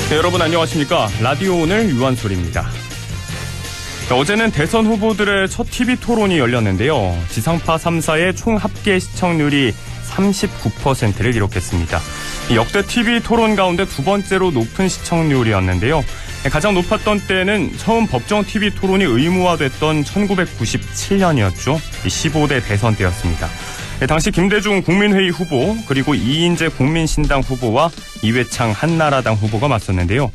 네, 여러분 안녕하십니까. 라디오 오늘 유한솔입니다. 어제는 대선 후보들의 첫 TV 토론이 열렸는데요. 지상파 3사의 총 합계 시청률이 39%를 기록했습니다. 역대 TV 토론 가운데 두 번째로 높은 시청률이었는데요. 가장 높았던 때는 처음 법정 TV 토론이 의무화됐던 1997년이었죠. 15대 대선 때였습니다. 당시 김대중 국민회의 후보 그리고 이인재 국민신당 후보와 이회창 한나라당 후보가 맞섰는데요.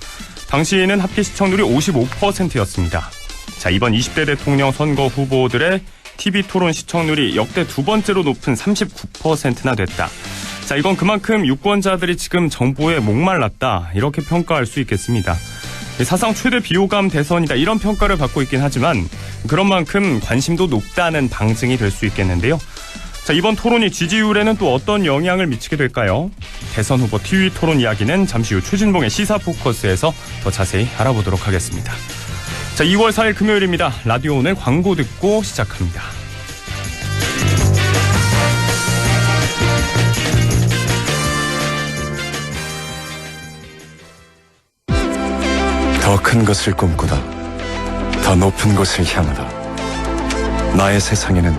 당시에는 합계 시청률이 55%였습니다. 자, 이번 20대 대통령 선거 후보들의 TV 토론 시청률이 역대 두 번째로 높은 39%나 됐다. 자, 이건 그만큼 유권자들이 지금 정보에 목말랐다, 이렇게 평가할 수 있겠습니다. 사상 최대 비호감 대선이다, 이런 평가를 받고 있긴 하지만 그런 만큼 관심도 높다는 방증이 될 수 있겠는데요. 자, 이번 토론이 지지율에는 또 어떤 영향을 미치게 될까요? 대선 후보 TV 토론 이야기는 잠시 후 최진봉의 시사 포커스에서 더 자세히 알아보도록 하겠습니다. 자, 2월 4일 금요일입니다. 라디오 오늘 광고 듣고 시작합니다. 더 큰 것을 꿈꾸다. 더 높은 곳을 향하다. 나의 세상에는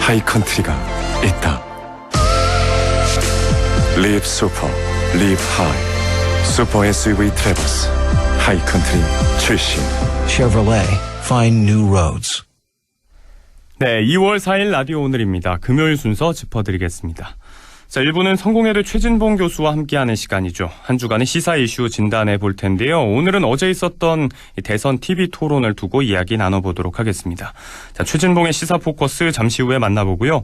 하이컨트리가 있다. Live Super, Live High. 슈퍼 SUV 트래버스. 하이컨트리 출신. Chevrolet, find new roads. 네, 2월 4일 라디오 오늘입니다. 금요일 순서 짚어드리겠습니다. 자, 1부는 성공회대 최진봉 교수와 함께하는 시간이죠. 한 주간의 시사 이슈 진단해 볼 텐데요. 오늘은 어제 있었던 대선 TV 토론을 두고 이야기 나눠보도록 하겠습니다. 자, 최진봉의 시사 포커스 잠시 후에 만나보고요.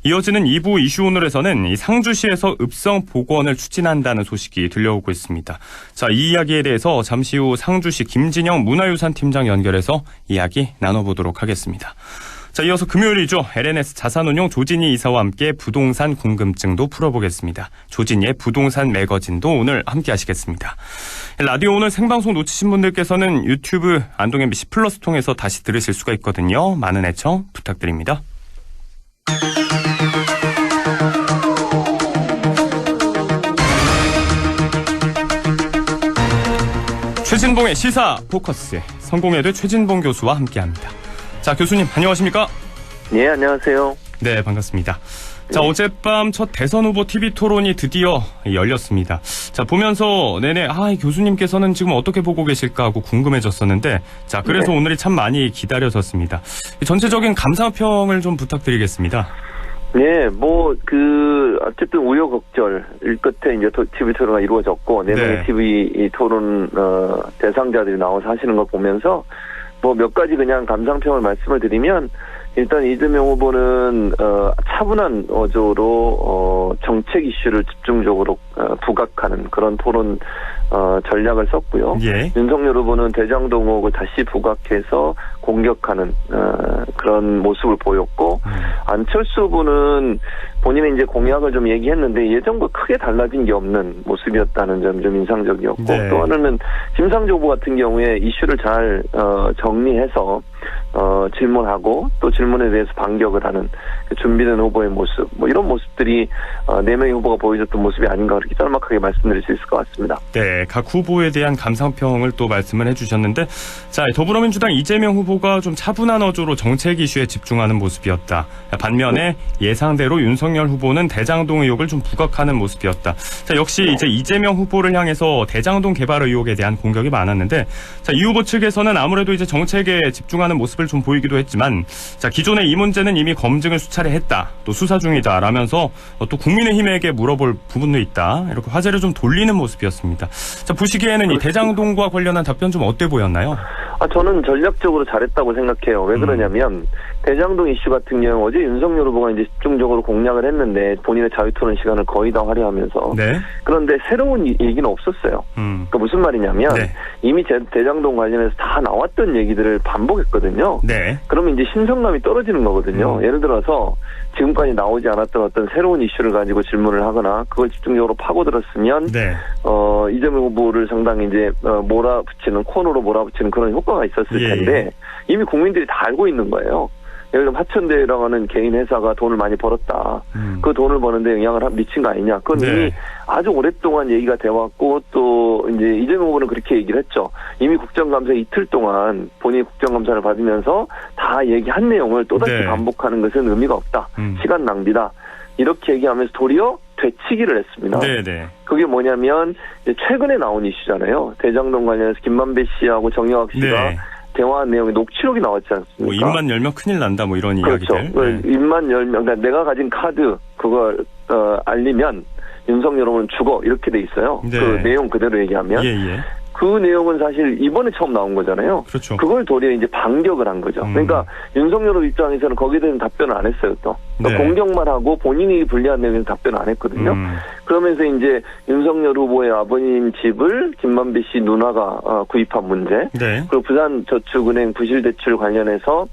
이어지는 2부 이슈 오늘에서는 이 상주시에서 읍성 복원을 추진한다는 소식이 들려오고 있습니다. 자, 이 이야기에 대해서 잠시 후 상주시 김진영 문화유산 팀장 연결해서 이야기 나눠보도록 하겠습니다. 자, 이어서 금요일이죠. LNS 자산운용 조진희 이사와 함께 부동산 궁금증도 풀어보겠습니다. 조진희의 부동산 매거진도 오늘 함께 하시겠습니다. 라디오 오늘 생방송 놓치신 분들께서는 유튜브 안동 MBC 플러스 통해서 다시 들으실 수가 있거든요. 많은 애청 부탁드립니다. 최진봉의 시사 포커스, 성공회대 최진봉 교수와 함께합니다. 자, 교수님 안녕하십니까? 네, 안녕하세요. 네, 반갑습니다. 자, 어젯밤 첫 대선 후보 TV 토론이 드디어 열렸습니다. 자, 보면서 내내 이 교수님께서는 지금 어떻게 보고 계실까 하고 궁금해졌었는데, 자, 그래서 오늘이 참 많이 기다려졌습니다. 전체적인 감상평을 좀 부탁드리겠습니다. 네, 어쨌든 우여곡절 끝에 이제 TV 토론이 이루어졌고, 네 명의 TV 토론, 대상자들이 나와서 하시는 걸 보면서, 몇 가지 그냥 감상평을 말씀을 드리면, 일단 이재명 후보는 차분한 어조로 정책 이슈를 집중적으로 부각하는 그런 토론 전략을 썼고요. 예. 윤석열 후보는 대장동 의혹을 다시 부각해서 공격하는 그런 모습을 보였고, 안철수 후보는 본인의 이제 공약을 좀 얘기했는데 예전과 크게 달라진 게 없는 모습이었다는 점이 좀 인상적이었고, 네. 또 하나는 김상조 후보 같은 경우에 이슈를 잘 정리해서 질문하고 또 질문에 대해서 반격을 하는 준비된 후보의 모습, 이런 모습들이 네 명의 후보가 보여줬던 모습이 아닌가, 그렇게 짤막하게 말씀드릴 수 있을 것 같습니다. 네, 각 후보에 대한 감상평을 또 말씀을 해주셨는데, 자, 더불어민주당 이재명 후보가 좀 차분한 어조로 정책 이슈에 집중하는 모습이었다. 반면에 예상대로 윤석열 후보는 대장동 의혹을 좀 부각하는 모습이었다. 자, 역시 이제 이재명 후보를 향해서 대장동 개발 의혹에 대한 공격이 많았는데, 자, 이 후보 측에서는 아무래도 이제 정책에 집중하는 모습을 좀 보이기도 했지만, 자, 기존에 이 문제는 이미 검증을 수차례 했다, 또 수사 중이다 라면서 또 국민의힘에게 물어볼 부분도 있다, 이렇게 화제를 좀 돌리는 모습이었습니다. 자, 보시기에는 이 대장동과 관련한 답변 좀 어때 보였나요? 저는 전략적으로 잘했다고 생각해요. 왜 그러냐면 대장동 이슈 같은 경우 어제 윤석열 후보가 이제 집중적으로 공략을 했는데 본인의 자유토론 시간을 거의 다 활용하면서, 네. 그런데 새로운 얘기는 없었어요. 그러니까 무슨 말이냐면, 네. 이미 대장동 관련해서 다 나왔던 얘기들을 반복했거든요. 네. 그러면 이제 신선감이 떨어지는 거거든요. 예를 들어서 지금까지 나오지 않았던 어떤 새로운 이슈를 가지고 질문을 하거나 그걸 집중적으로 파고들었으면, 네. 이재명 후보를 상당히 이제 코너로 몰아붙이는 그런 효과가 있었을 텐데, 이미 국민들이 다 알고 있는 거예요. 예를 들면 화천대유라고 하는 개인 회사가 돈을 많이 벌었다. 그 돈을 버는데 영향을 미친 거 아니냐. 그건 네. 이미 아주 오랫동안 얘기가 돼왔고 또 이제 이재명 후보는 그렇게 얘기를 했죠. 이미 국정감사 이틀 동안 본인이 국정감사를 받으면서 다 얘기한 내용을 또다시 네. 반복하는 것은 의미가 없다. 시간 낭비다. 이렇게 얘기하면서 도리어 되치기를 했습니다. 네네. 그게 뭐냐면 이제 최근에 나온 이슈잖아요. 대장동 관련해서 김만배 씨하고 정영학 씨가 네. 대화한 내용이 녹취록이 나왔지 않습니까? 뭐 입만 열면 큰일 난다 뭐 이런 그렇죠. 이야기들. 네. 입만 열면 그러니까 내가 가진 카드 그걸 알리면 윤석열 후보는 죽어 이렇게 돼 있어요. 네. 그 내용 그대로 얘기하면 예. 그 내용은 사실 이번에 처음 나온 거잖아요. 그렇죠. 그걸 도리어 이제 반격을 한 거죠. 그러니까 윤석열 후보 입장에서는 거기에 대해서 답변을 안 했어요. 또 그러니까 네. 공격만 하고 본인이 불리한 내용에서 답변을 안 했거든요. 그러면서 이제 윤석열 후보의 아버님 집을 김만배 씨 누나가 구입한 문제, 네. 그리고 부산저축은행 부실대출 관련해서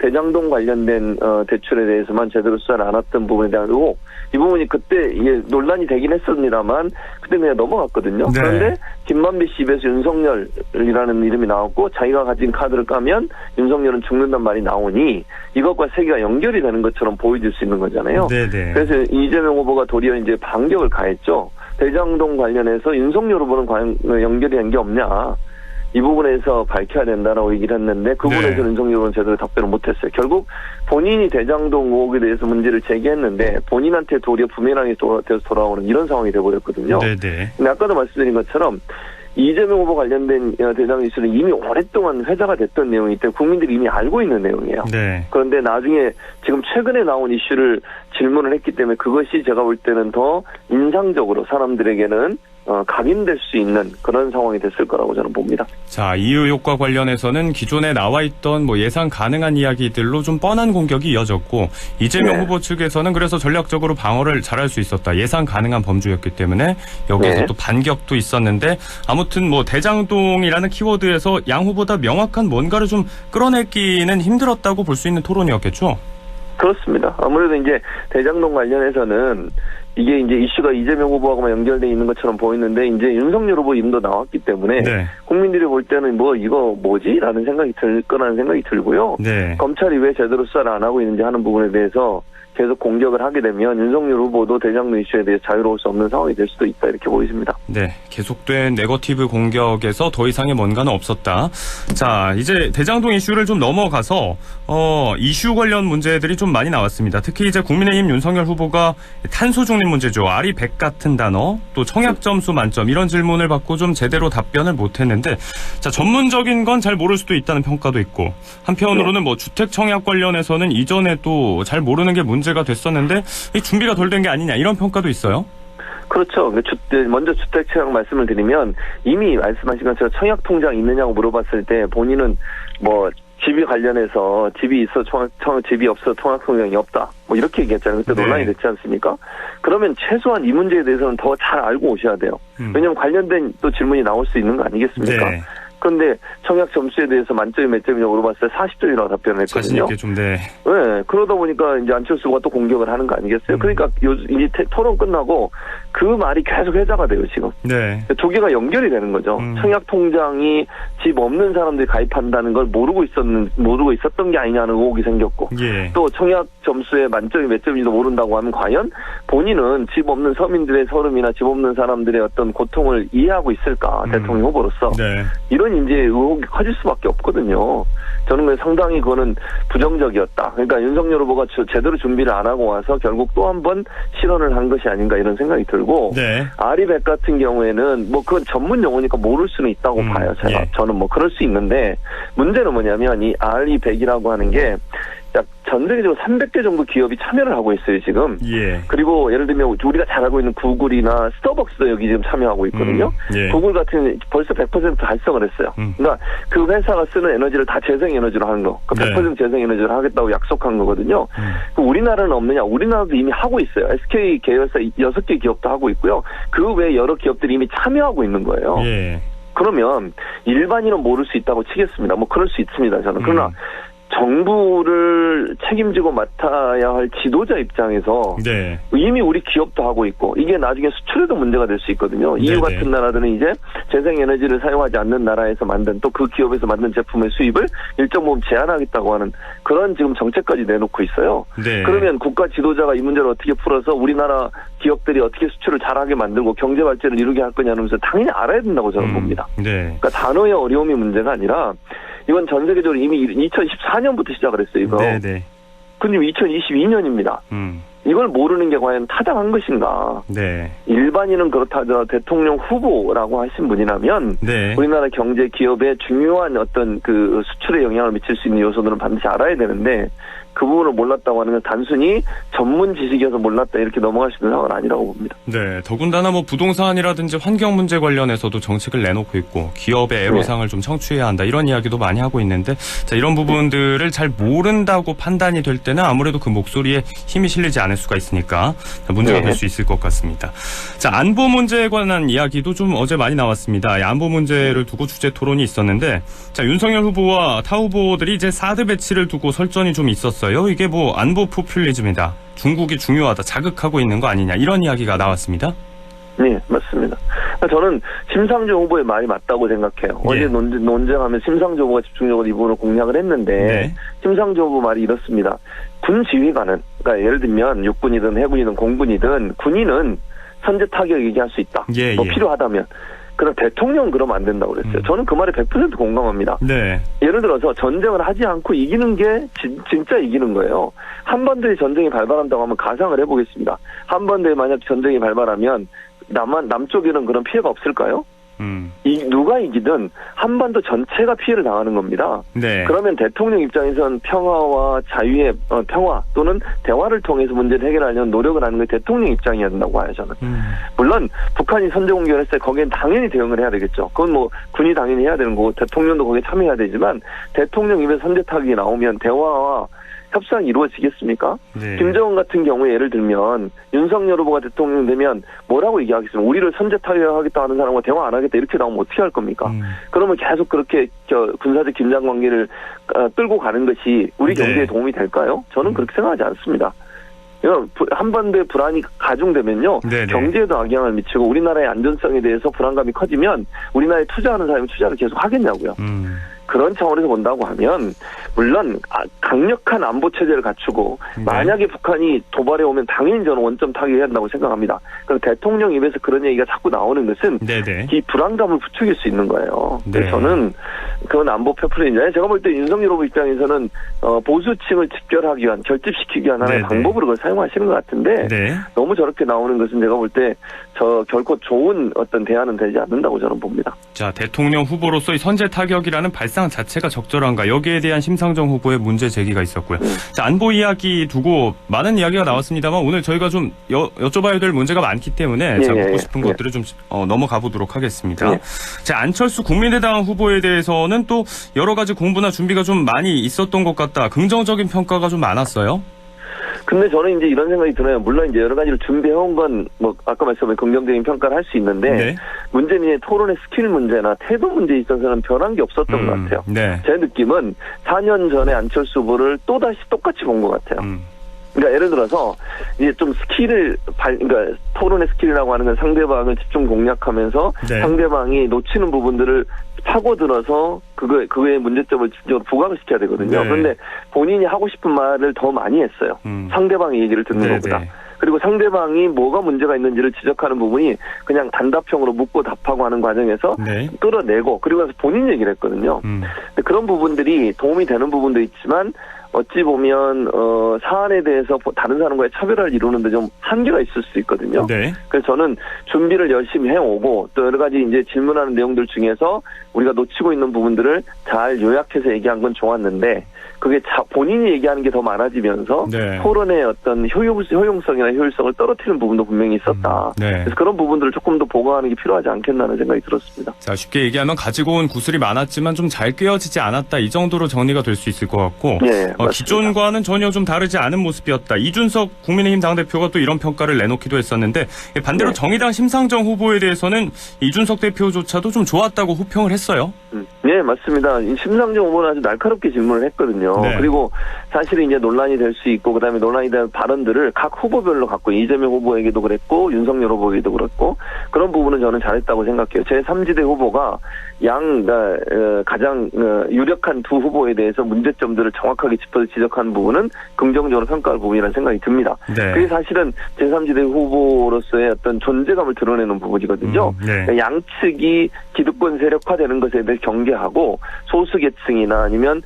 대장동 관련된 대출에 대해서만 제대로 수사를 안 했던 부분에 대한 의혹, 이 부분이 그때 이게 논란이 되긴 했습니다만 그때 그냥 넘어갔거든요. 네. 그런데 김만배 씨 입에서 윤석열이라는 이름이 나왔고 자기가 가진 카드를 까면 윤석열은 죽는단 말이 나오니 이것과 세계가 연결이 되는 것처럼 보여질 수 있는 거잖아요. 네네. 그래서 이재명 후보가 도리어 이제 반격을 가했죠. 대장동 관련해서 윤석열 후보는 연결이 된 게 없냐. 이 부분에서 밝혀야 된다라고 얘기를 했는데 그 부분에서 네. 윤석열 후보는 제대로 답변을 못했어요. 결국 본인이 대장동 의혹에 대해서 문제를 제기했는데 본인한테 도리어 부메랑이 돌아오는 이런 상황이 돼버렸거든요. 네네. 근데 아까도 말씀드린 것처럼 이재명 후보 관련된 대장 이슈는 이미 오랫동안 회자가 됐던 내용이기 때문에 국민들이 이미 알고 있는 내용이에요. 네. 그런데 나중에 지금 최근에 나온 이슈를 질문을 했기 때문에 그것이 제가 볼 때는 더 인상적으로 사람들에게는 각인될 수 있는 그런 상황이 됐을 거라고 저는 봅니다. 자, 이 의혹과 관련해서는 기존에 나와 있던 뭐 예상 가능한 이야기들로 좀 뻔한 공격이 이어졌고 이재명 네. 후보 측에서는 그래서 전략적으로 방어를 잘할 수 있었다. 예상 가능한 범주였기 때문에 여기에서 네. 또 반격도 있었는데 아무튼 뭐 대장동이라는 키워드에서 양 후보다 명확한 뭔가를 좀 끌어내기는 힘들었다고 볼 수 있는 토론이었겠죠? 그렇습니다. 아무래도 이제 대장동 관련해서는 이게 이제 이슈가 이재명 후보하고만 연결돼 있는 것처럼 보이는데 이제 윤석열 후보 이름도 나왔기 때문에 네. 국민들이 볼 때는 뭐 이거 뭐지라는 생각이 들 거라는 생각이 들고요. 네. 검찰이 왜 제대로 수사를 안 하고 있는지 하는 부분에 대해서 계속 공격을 하게 되면 윤석열 후보도 대장동 이슈에 대해서 자유로울 수 없는 상황이 될 수도 있다 이렇게 보여집니다. 네, 계속된 네거티브 공격에서 더 이상의 뭔가는 없었다. 자, 이제 대장동 이슈를 좀 넘어가서 이슈 관련 문제들이 좀 많이 나왔습니다. 특히 이제 국민의힘 윤석열 후보가 탄소 중립 문제죠. 알이 100 같은 단어, 또 청약 점수 만점 이런 질문을 받고 좀 제대로 답변을 못했는데, 자, 전문적인 건 잘 모를 수도 있다는 평가도 있고, 한편으로는 뭐 주택 청약 관련해서는 이전에 또 잘 모르는 게 문제가 됐었는데 이 준비가 덜 된 게 아니냐 이런 평가도 있어요. 그렇죠. 먼저 주택 청약 말씀을 드리면 이미 말씀하신 것처럼 청약 통장 있느냐고 물어봤을 때 본인은 뭐 집이 관련해서 집이 있어 집이 없어 청약 통장이 없다. 뭐 이렇게 얘기했잖아요. 그때 네. 논란이 됐지 않습니까? 그러면 최소한 이 문제에 대해서는 더 잘 알고 오셔야 돼요. 왜냐하면 관련된 또 질문이 나올 수 있는 거 아니겠습니까? 네. 그런데 청약 점수에 대해서 만점이 몇 점이냐고 물어봤을 때 40점이라고 답변을 했거든요. 자신 있게 좀 네. 네, 그러다 보니까 이제 안철수 후보가 또 공격을 하는 거 아니겠어요? 그러니까 이제 토론 끝나고 그 말이 계속 회자가 돼요, 지금. 네. 두 개가 연결이 되는 거죠. 청약 통장이 집 없는 사람들이 가입한다는 걸 모르고 있었던 게 아니냐는 의혹이 생겼고. 예. 또 청약 점수에 만점이 몇 점인지도 모른다고 하면 과연 본인은 집 없는 서민들의 서름이나 집 없는 사람들의 어떤 고통을 이해하고 있을까, 대통령 후보로서. 네. 이런 이제 의혹이 커질 수밖에 없거든요. 저는 상당히 그거는 부정적이었다. 그러니까 윤석열 후보가 제대로 준비를 안 하고 와서 결국 또 한 번 실언을 한 것이 아닌가 이런 생각이 들고, 네. 아리백 같은 경우에는 뭐 그건 전문 용어니까 모를 수는 있다고 봐요. 제가 예. 저는 뭐 그럴 수 있는데 문제는 뭐냐면 이 아리백이라고 하는 게 전 세계적으로 300개 정도 기업이 참여를 하고 있어요 지금. 예. 그리고 예를 들면 우리가 잘 알고 있는 구글이나 스타벅스도 여기 지금 참여하고 있거든요. 예. 구글 같은 벌써 100% 달성을 했어요. 그러니까 그 회사가 쓰는 에너지를 다 재생에너지로 하는 거. 네. 100% 재생에너지로 하겠다고 약속한 거거든요. 그 우리나라는 없느냐? 우리나라도 이미 하고 있어요. SK 계열사 6개 기업도 하고 있고요. 그 외에 여러 기업들이 이미 참여하고 있는 거예요. 예. 그러면 일반인은 모를 수 있다고 치겠습니다. 뭐 그럴 수 있습니다. 저는. 그러나 정부를 책임지고 맡아야 할 지도자 입장에서 네. 이미 우리 기업도 하고 있고 이게 나중에 수출에도 문제가 될 수 있거든요. EU 네네. 같은 나라들은 이제 재생에너지를 사용하지 않는 나라에서 만든 또 그 기업에서 만든 제품의 수입을 일정 부분 제한하겠다고 하는 그런 지금 정책까지 내놓고 있어요. 네. 그러면 국가 지도자가 이 문제를 어떻게 풀어서 우리나라 기업들이 어떻게 수출을 잘하게 만들고 경제 발전을 이루게 할 거냐면서 당연히 알아야 된다고 저는 봅니다. 네. 그러니까 단어의 어려움이 문제가 아니라 이건 전 세계적으로 이미 2014년부터 시작을 했어요, 이거. 네네. 근데 2022년입니다. 이걸 모르는 게 과연 타당한 것인가? 네. 일반인은 그렇다 하더라도 대통령 후보라고 하신 분이라면 네. 우리나라 경제 기업에 중요한 어떤 그 수출에 영향을 미칠 수 있는 요소들은 반드시 알아야 되는데 그 부분을 몰랐다고 하는 건 단순히 전문 지식이어서 몰랐다 이렇게 넘어갈 수 있는 상황은 아니라고 봅니다. 네, 더군다나 뭐 부동산이라든지 환경 문제 관련해서도 정책을 내놓고 있고 기업의 애로사항을 좀 청취해야 한다 이런 이야기도 많이 하고 있는데 자, 이런 부분들을 잘 모른다고 판단이 될 때는 아무래도 그 목소리에 힘이 실리지 않을 수가 있으니까 문제가 될 수 있을 것 같습니다. 자, 안보 문제에 관한 이야기도 좀 어제 많이 나왔습니다. 안보 문제를 두고 주제 토론이 있었는데 자, 윤석열 후보와 타 후보들이 이제 사드 배치를 두고 설전이 좀 있었어요. 이게 뭐 안보 포퓰리즘이다. 중국이 중요하다. 자극하고 있는 거 아니냐. 이런 이야기가 나왔습니다. 네, 맞습니다. 저는 심상정 후보의 말이 맞다고 생각해요. 예. 어제 논쟁하면 심상정 후보가 집중적으로 이 부분을 공략을 했는데 네. 심상정 후보 말이 이렇습니다. 군 지휘관은 그러니까 예를 들면 육군이든 해군이든 공군이든 군인은 선제 타격 얘기할 수 있다. 예, 뭐 예. 필요하다면. 그럼 대통령은 그러면 안 된다고 그랬어요. 저는 그 말에 100% 공감합니다. 네. 예를 들어서 전쟁을 하지 않고 이기는 게 진짜 이기는 거예요. 한반도에 전쟁이 발발한다고 하면 가상을 해보겠습니다. 한반도에 만약 전쟁이 발발하면 남쪽에는 그런 피해가 없을까요? 누가 이기든 한반도 전체가 피해를 당하는 겁니다. 네. 그러면 대통령 입장에선 평화와 자유의 평화 또는 대화를 통해서 문제를 해결하려는 노력을 하는 게 대통령 입장이어야 된다고 봐요, 저는. 물론 북한이 선제 공격을 했을 때 거기엔 당연히 대응을 해야 되겠죠. 그건 뭐 군이 당연히 해야 되는 거고 대통령도 거기에 참여해야 되지만 대통령 입에 선제 타격이 나오면 대화와 협상이 이루어지겠습니까? 네. 김정은 같은 경우에 예를 들면 윤석열 후보가 대통령 되면 뭐라고 얘기하겠습니까? 우리를 선제 타격하겠다 하는 사람과 대화 안 하겠다 이렇게 나오면 어떻게 할 겁니까? 그러면 계속 그렇게 군사적 긴장 관계를 끌고 가는 것이 우리 네. 경제에 도움이 될까요? 저는 그렇게 생각하지 않습니다. 한반도의 불안이 가중되면요. 네네. 경제에도 악영향을 미치고 우리나라의 안전성에 대해서 불안감이 커지면 우리나라에 투자하는 사람이 투자를 계속 하겠냐고요. 그런 차원에서 본다고 하면 물론 강력한 안보 체제를 갖추고 네. 만약에 북한이 도발해 오면 당연히 저는 원점 타격해야 한다고 생각합니다. 그럼 대통령 입에서 그런 얘기가 자꾸 나오는 것은 네네. 이 불안감을 부추길 수 있는 거예요. 네. 그래서 저는 그건 안보 페플인데 제가 볼 때 윤석열 후보 입장에서는 보수층을 집결하기 위한 결집시키기 위한 하나의 네네. 방법으로 그걸 사용하시는 것 같은데 네. 너무 저렇게 나오는 것은 제가 볼 때 결코 좋은 어떤 대안은 되지 않는다고 저는 봅니다. 자, 대통령 후보로서의 선제 타격이라는 발상 자체가 적절한가? 여기에 대한 심상정 후보의 문제 제기가 있었고요. 자, 안보 이야기 두고 많은 이야기가 나왔습니다만 오늘 저희가 좀 여쭤봐야 될 문제가 많기 때문에 자, 묻고 싶은 것들을 좀 넘어가 보도록 하겠습니다. 자, 안철수 국민의당 후보에 대해서는 또 여러 가지 공부나 준비가 좀 많이 있었던 것 같다. 긍정적인 평가가 좀 많았어요. 근데 저는 이제 이런 생각이 들어요. 물론 이제 여러 가지를 준비해온 건 뭐 아까 말씀하신 긍정적인 평가를 할 수 있는데 네. 문제는 이제 토론의 스킬 문제나 태도 문제에 있어서는 변한 게 없었던 것 같아요. 네. 제 느낌은 4년 전에 안철수 후보를 또다시 똑같이 본 것 같아요. 그러니까 예를 들어서 이제 좀 스킬을 그러니까 토론의 스킬이라고 하는 건 상대방을 집중 공략하면서 네. 상대방이 놓치는 부분들을 파고들어서 그거의 문제점을 집중적으로 부각을 시켜야 되거든요. 네. 그런데 본인이 하고 싶은 말을 더 많이 했어요. 상대방의 얘기를 듣는 네, 것보다. 네. 그리고 상대방이 뭐가 문제가 있는지를 지적하는 부분이 그냥 단답형으로 묻고 답하고 하는 과정에서 네. 끌어내고 그리고 나서 본인 얘기를 했거든요. 근데 그런 부분들이 도움이 되는 부분도 있지만 어찌 보면 사안에 대해서 다른 사람과의 차별화를 이루는데 좀 한계가 있을 수 있거든요. 네. 그래서 저는 준비를 열심히 해오고 또 여러 가지 이제 질문하는 내용들 중에서 우리가 놓치고 있는 부분들을 잘 요약해서 얘기한 건 좋았는데 그게 본인이 얘기하는 게 더 많아지면서 네. 토론의 어떤 효용성이나 효율성을 떨어뜨리는 부분도 분명히 있었다. 네. 그래서 그런 부분들을 조금 더 보강하는 게 필요하지 않겠나는 생각이 들었습니다. 자, 쉽게 얘기하면 가지고 온 구슬이 많았지만 좀 잘 꿰어지지 않았다. 이 정도로 정리가 될 수 있을 것 같고 네, 맞습니다. 기존과는 전혀 좀 다르지 않은 모습이었다. 이준석 국민의힘 당대표가 또 이런 평가를 내놓기도 했었는데 반대로 네. 정의당 심상정 후보에 대해서는 이준석 대표조차도 좀 좋았다고 호평을 했어요. 예, 네, 맞습니다. 심상정 후보는 아주 날카롭게 질문을 했거든요. 네. 그리고 사실은 이제 논란이 될 수 있고, 그다음에 논란이 될 발언들을 각 후보별로 갖고, 이재명 후보에게도 그랬고, 윤석열 후보에게도 그랬고, 그런 부분은 저는 잘했다고 생각해요. 제3지대 후보가 가장 유력한 두 후보에 대해서 문제점들을 정확하게 짚어서 지적한 부분은 긍정적으로 평가할 부분이라는 생각이 듭니다. 네. 그게 사실은 제3지대 후보로서의 어떤 존재감을 드러내는 부분이거든요. 네. 그러니까 양측이 기득권 세력화되는 것에 대해 경계하고 소수계층이나 아니면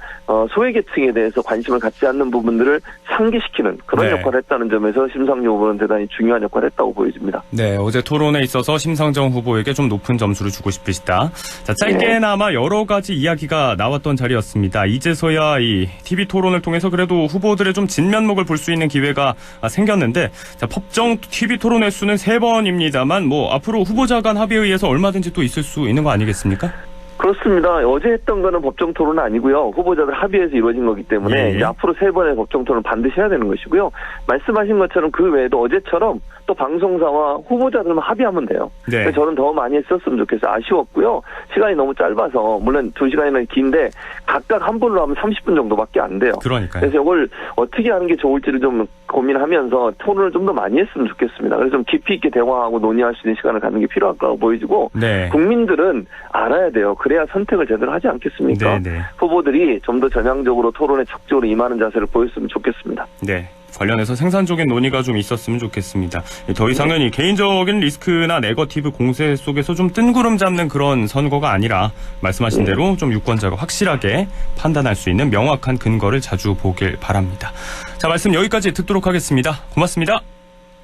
소외계층에 대해서 관심을 갖지 않는 부분들을 상기시키는 그런 네. 역할을 했다는 점에서 심상정 후보는 대단히 중요한 역할을 했다고 보여집니다. 네, 어제 토론에 있어서 심상정 후보에게 좀 높은 점수를 주고 싶으시다. 자, 짧게나마 여러 가지 이야기가 나왔던 자리였습니다. 이제서야 이 TV 토론을 통해서 그래도 후보들의 좀 진면목을 볼 수 있는 기회가 생겼는데, 자, 법정 TV 토론 횟수는 3번입니다만 뭐 앞으로 후보자 간 합의에 의해서 얼마든지 또 있을 수 있는 거 아니겠습니까? 그렇습니다. 어제 했던 거는 법정 토론은 아니고요. 후보자들 합의해서 이루어진 거기 때문에 예. 이제 앞으로 3번의 법정 토론을 반드시 해야 되는 것이고요. 말씀하신 것처럼 그 외에도 어제처럼 또 방송사와 후보자들만 합의하면 돼요. 네. 그래서 저는 더 많이 했었으면 좋겠어요. 아쉬웠고요. 시간이 너무 짧아서 물론 2시간이나 긴데 각각 한 분으로 하면 30분 정도밖에 안 돼요. 그러니까요. 그래서 이걸 어떻게 하는 게 좋을지를 좀 고민하면서 토론을 좀 더 많이 했으면 좋겠습니다. 그래서 좀 깊이 있게 대화하고 논의할 수 있는 시간을 갖는 게 필요할 거라고 보여지고 네. 국민들은 알아야 돼요. 그래야 선택을 제대로 하지 않겠습니까? 네. 후보들이 좀 더 전향적으로 토론에 적극적으로 임하는 자세를 보였으면 좋겠습니다. 네. 관련해서 생산적인 논의가 좀 있었으면 좋겠습니다. 더 이상은 이 개인적인 리스크나 네거티브 공세 속에서 좀 뜬구름 잡는 그런 선거가 아니라 말씀하신 대로 좀 유권자가 확실하게 판단할 수 있는 명확한 근거를 자주 보길 바랍니다. 자, 말씀 여기까지 듣도록 하겠습니다. 고맙습니다.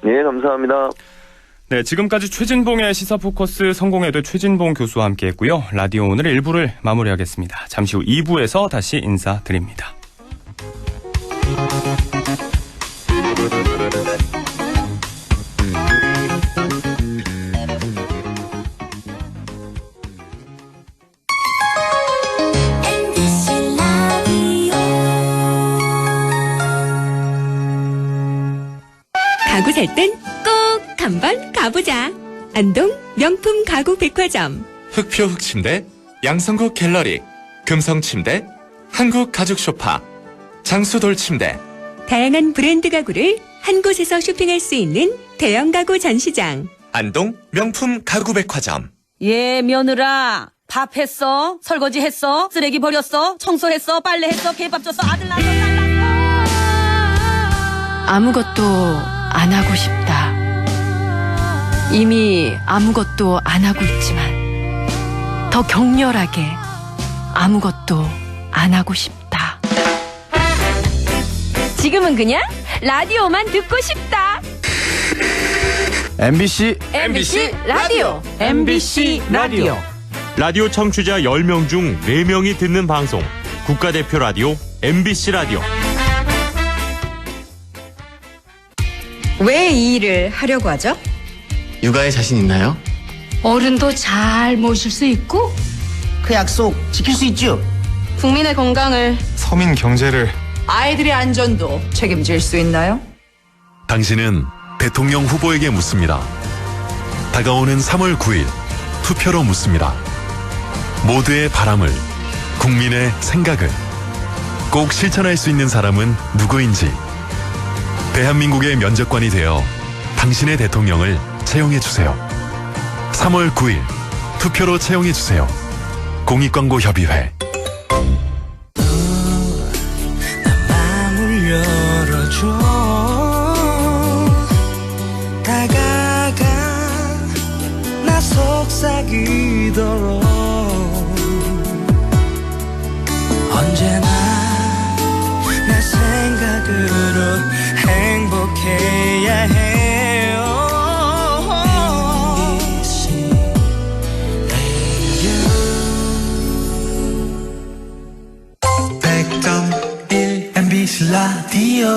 네, 감사합니다. 네, 지금까지 최진봉의 시사포커스 성공회대 최진봉 교수와 함께했고요. 라디오 오늘의 1부를 마무리하겠습니다. 잠시 후 2부에서 다시 인사드립니다. 가구 살 땐 꼭 한번 가보자. 안동 명품 가구 백화점. 흑표 흑침대, 양성국 갤러리, 금성침대, 한국 가죽 소파, 장수돌 침대. 다양한 브랜드 가구를 한 곳에서 쇼핑할 수 있는 대형 가구 전시장. 안동 명품 가구 백화점. 예, 며느라. 밥 했어? 설거지 했어? 쓰레기 버렸어? 청소했어? 빨래했어? 개밥 줬어? 아들 낳았어? 딸 낳았어? 아무것도 안 하고 싶다. 이미 아무것도 안 하고 있지만 더 격렬하게 아무것도 안 하고 싶다. 지금은 그냥 라디오만 듣고 싶다. MBC 라디오. MBC 라디오. 라디오 청취자 10명 중 4명이 듣는 방송 국가대표 라디오 MBC 라디오. 왜 이 일을 하려고 하죠? 육아에 자신 있나요? 어른도 잘 모실 수 있고 그 약속 지킬 수 있죠? 국민의 건강을, 서민 경제를, 아이들의 안전도 책임질 수 있나요? 당신은 대통령 후보에게 묻습니다. 다가오는 3월 9일 투표로 묻습니다. 모두의 바람을, 국민의 생각을 꼭 실천할 수 있는 사람은 누구인지 대한민국의 면접관이 되어 당신의 대통령을 채용해주세요. 3월 9일 투표로 채용해주세요. 공익광고협의회. 마음을 열어줘. 다가가 나 속삭이도록 언제나 내 생각으로 행복해야 해요. MBC 라디오.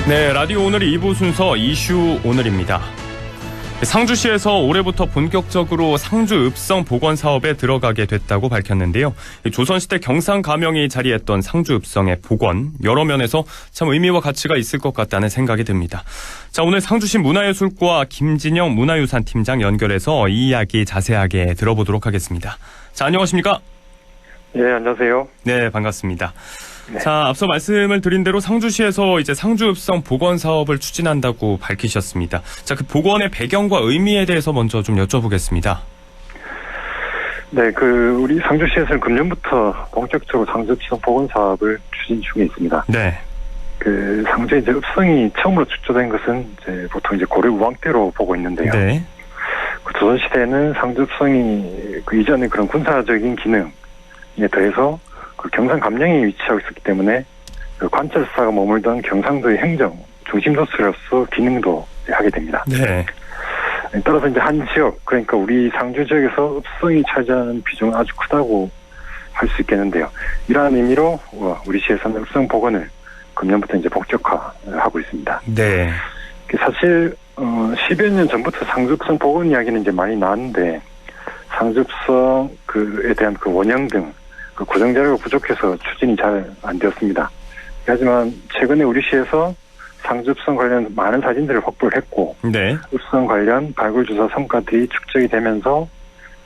네, 라디오 오늘 2부 순서 이슈 오늘입니다. 상주시에서 올해부터 본격적으로 상주 읍성 복원 사업에 들어가게 됐다고 밝혔는데요. 조선시대 경상 가명이 자리했던 상주 읍성의 복원, 여러 면에서 참 의미와 가치가 있을 것 같다는 생각이 듭니다. 자, 오늘 상주시 문화예술과 김진영 문화유산팀장 연결해서 이 이야기 자세하게 들어보도록 하겠습니다. 자, 안녕하십니까? 네, 안녕하세요. 네, 반갑습니다. 네. 자, 앞서 말씀을 드린 대로 상주시에서 이제 상주 읍성 복원 사업을 추진한다고 밝히셨습니다. 자, 그 복원의 배경과 의미에 대해서 먼저 좀 여쭤보겠습니다. 네, 우리 상주시에서는 금년부터 본격적으로 상주 읍성 복원 사업을 추진 중에 있습니다. 네. 상주에 이제 읍성이 처음으로 축조된 것은 이제 보통 이제 고려 우왕 때로 보고 있는데요. 네. 조선시대에는 상주 읍성이 이전에 그런 군사적인 기능에 더해서 경상 감령이 위치하고 있었기 때문에 관찰사가 머물던 경상도의 행정 중심 도시로서 기능도 하게 됩니다. 네. 따라서 이제 한 지역, 그러니까 우리 상주 지역에서 읍성이 차지하는 비중은 아주 크다고 할 수 있겠는데요. 이러한 의미로 우리 시에서는 읍성 복원을 금년부터 이제 본격화하고 있습니다. 네. 사실 10여 년 전부터 상주 읍성 복원 이야기는 이제 많이 나왔는데 상주 읍성에 대한 원형 등 고정 자료가 부족해서 추진이 잘 안 되었습니다. 하지만 최근에 우리 시에서 상주 읍성 관련 많은 사진들을 확보를 했고, 네. 읍성 관련 발굴 조사 성과들이 축적이 되면서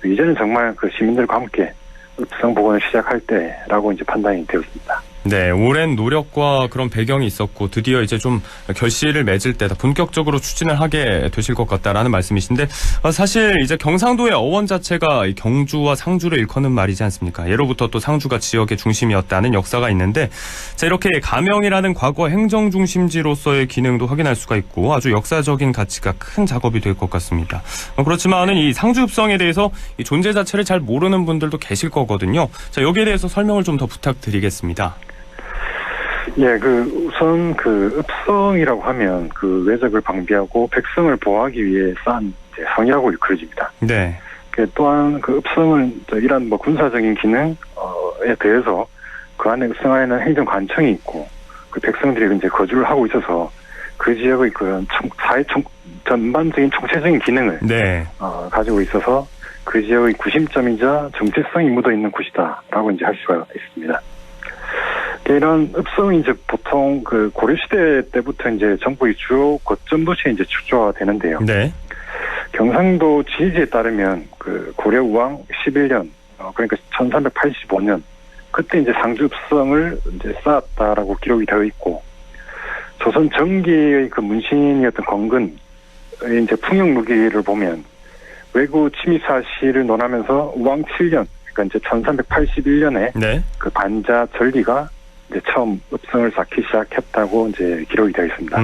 이제는 정말 시민들과 함께 읍성 복원을 시작할 때라고 이제 판단이 되었습니다. 네, 오랜 노력과 그런 배경이 있었고 드디어 이제 좀 결실을 맺을 때다 본격적으로 추진을 하게 되실 것 같다라는 말씀이신데 사실 이제 경상도의 어원 자체가 경주와 상주를 일컫는 말이지 않습니까? 예로부터 또 상주가 지역의 중심이었다는 역사가 있는데 자, 이렇게 가명이라는 과거 행정 중심지로서의 기능도 확인할 수가 있고 아주 역사적인 가치가 큰 작업이 될 것 같습니다. 그렇지만은 이 상주 읍성에 대해서 이 존재 자체를 잘 모르는 분들도 계실 거거든요. 자, 여기에 대해서 설명을 좀 더 부탁드리겠습니다. 예, 우선 읍성이라고 하면 외적을 방비하고 백성을 보호하기 위해 쌓은 성이라고 일컬어집니다. 네. 또한 읍성은 이런 군사적인 기능에 대해서 그 안에 읍성 안에는 행정관청이 있고 백성들이 이제 거주를 하고 있어서 그 지역의 사회 전반적인 총체적인 기능을 네. 가지고 있어서 그 지역의 구심점이자 정체성이 묻어 있는 곳이다라고 이제 할 수가 있습니다. 이런 읍성이 이제 보통 고려시대 때부터 이제 전국의 주요 거점 도시에 이제 축조가 되는데요. 네. 경상도 지리지에 따르면 고려 우왕 11년, 그러니까 1385년, 그때 이제 상주 읍성을 이제 쌓았다라고 기록이 되어 있고, 조선 전기의 문신이었던 건근의 이제 풍영무기를 보면, 외구 침입 사실을 논하면서 우왕 7년, 그러니까 이제 1381년에 네. 반자 전리가 이제 처음 읍성을 쌓기 시작했다고 이제 기록이 되어 있습니다.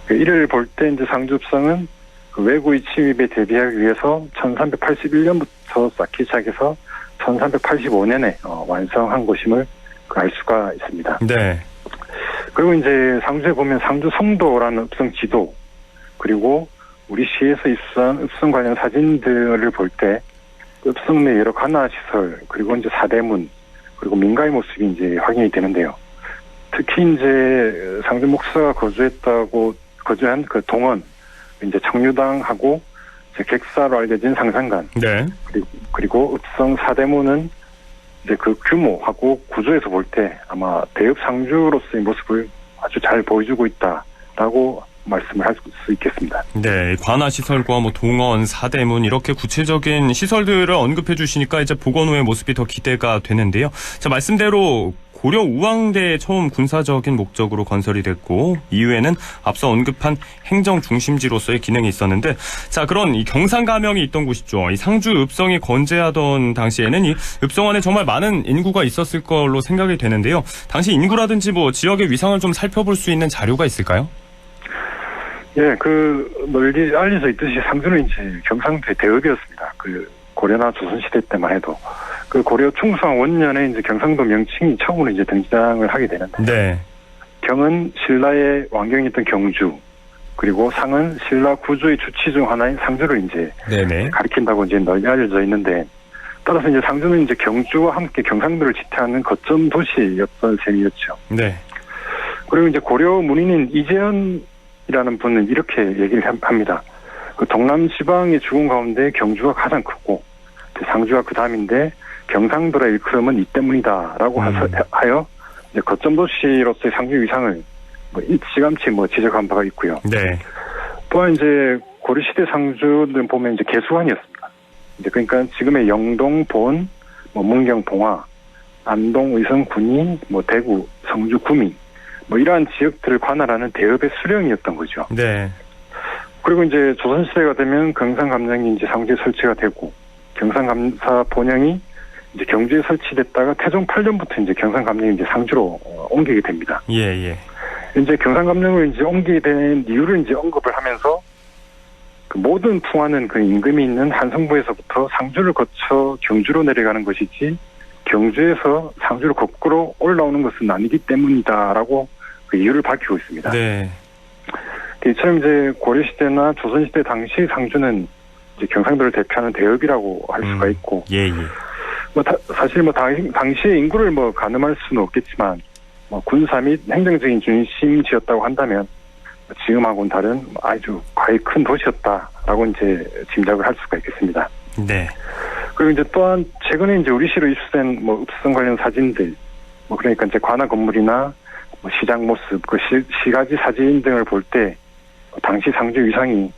이를 볼 때 이제 상주 읍성은 외구의 침입에 대비하기 위해서 1381년부터 쌓기 시작해서 1385년에 완성한 것임을 알 수가 있습니다. 네. 그리고 이제 상주에 보면 상주 성도라는 읍성 지도, 그리고 우리 시에서 입수한 읍성 관련 사진들을 볼 때 읍성 내 여러 관아 시설, 그리고 이제 사대문, 그리고 민가의 모습이 이제 확인이 되는데요. 특히 이제 상주 목사가 거주한 동원, 이제 청류당하고 이제 객사로 알려진 상산관. 네. 그리고 읍성 사대문은 이제 규모하고 구조에서 볼 때 아마 대읍 상주로서의 모습을 아주 잘 보여주고 있다라고 말씀을 할 수 있겠습니다. 네, 관아 시설과 동원, 사대문 이렇게 구체적인 시설들을 언급해 주시니까 이제 복원 후의 모습이 더 기대가 되는데요. 자, 말씀대로 고려 우왕대에 처음 군사적인 목적으로 건설이 됐고 이후에는 앞서 언급한 행정 중심지로서의 기능이 있었는데 자, 그런 이 경상 가명이 있던 곳이죠. 이 상주 읍성이 건재하던 당시에는 이 읍성 안에 정말 많은 인구가 있었을 걸로 생각이 되는데요. 당시 인구라든지 지역의 위상을 좀 살펴볼 수 있는 자료가 있을까요? 예, 널리 알려져 있듯이 상주는 이제 경상도의 대읍이었습니다. 고려나 조선시대 때만 해도. 고려 충성 원년에 이제 경상도 명칭이 처음으로 이제 등장을 하게 되는데. 네. 경은 신라의 왕경이었던 경주, 그리고 상은 신라 구조의 주치 중 하나인 상주를 이제 네네. 가리킨다고 이제 널리 알려져 있는데, 따라서 이제 상주는 이제 경주와 함께 경상도를 지탱하는 거점 도시였던 셈이었죠. 네. 그리고 이제 고려 문인인 이재현이라는 분은 이렇게 얘기를 합니다. 그 동남 지방의 주군 가운데 경주가 가장 크고 상주가 그 다음인데 경상도라 일컬음은 이 때문이다라고 하여 이제 거점 도시로서의 상주 위상을 뭐 일찌감치 뭐 지적한 바가 있고요. 네. 또한 이제 고려시대 상주는 보면 이제 개수관이었습니다. 이제 그러니까 지금의 영동, 보은, 뭐 문경, 봉화, 안동, 의성, 군위, 뭐 대구, 성주, 구미, 뭐 이러한 지역들을 관할하는 대읍의 수령이었던 거죠. 네. 그리고 이제 조선시대가 되면 경상감령이 이제 상주에 설치가 되고 경상감사 본영이 이제 경주에 설치됐다가 태종 8년부터 이제 경상감령이 이제 상주로 옮기게 됩니다. 예. 이제 경상감령을 이제 옮기게 된 이유를 이제 언급을 하면서 그 모든 풍화는 그 임금이 있는 한성부에서부터 상주를 거쳐 경주로 내려가는 것이지 경주에서 상주로 거꾸로 올라오는 것은 아니기 때문이다라고 그 이유를 밝히고 있습니다. 네. 이처럼 이제 고려시대나 조선시대 당시 상주는 이제 경상도를 대표하는 대읍이라고 할 수가 있고, 예. 뭐 사실 뭐 당시의 인구를 뭐 가늠할 수는 없겠지만, 뭐 군사 및 행정적인 중심지였다고 한다면 지금하고는 다른 아주 과히 큰 도시였다라고 이제 짐작을 할 수가 있겠습니다. 네. 그리고 이제 또한 최근에 이제 우리 시로 입수된 뭐 읍성 관련 사진들, 뭐 그러니까 이제 관아 건물이나 뭐 시장 모습, 그 시가지 사진 등을 볼 때 당시 상주 위상이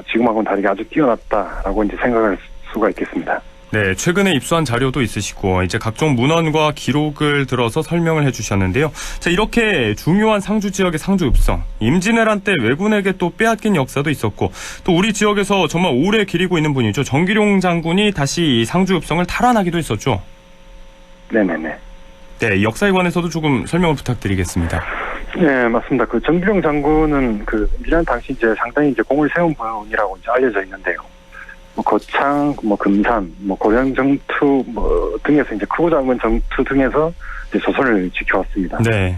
지금하고는 다르게 아주 뛰어났다라고 이제 생각할 수가 있겠습니다. 네, 최근에 입수한 자료도 있으시고 이제 각종 문헌과 기록을 들어서 설명을 해주셨는데요. 자, 이렇게 중요한 상주 지역의 상주 읍성, 임진왜란 때 왜군에게 또 빼앗긴 역사도 있었고 또 우리 지역에서 정말 오래 기리고 있는 분이죠. 정기룡 장군이 다시 이 상주 읍성을 탈환하기도 했었죠. 네네네. 네, 역사에 관해서도 조금 설명을 부탁드리겠습니다. 네, 맞습니다. 그 정기룡 장군은 그 임진왜란 당시 이제 상당히 이제 공을 세운 분이라고 이제 알려져 있는데요. 뭐 거창, 뭐 금산, 뭐 고령 정투 뭐 등에서 이제 크고 작은 정투 등에서 이제 조선을 지켜왔습니다. 네.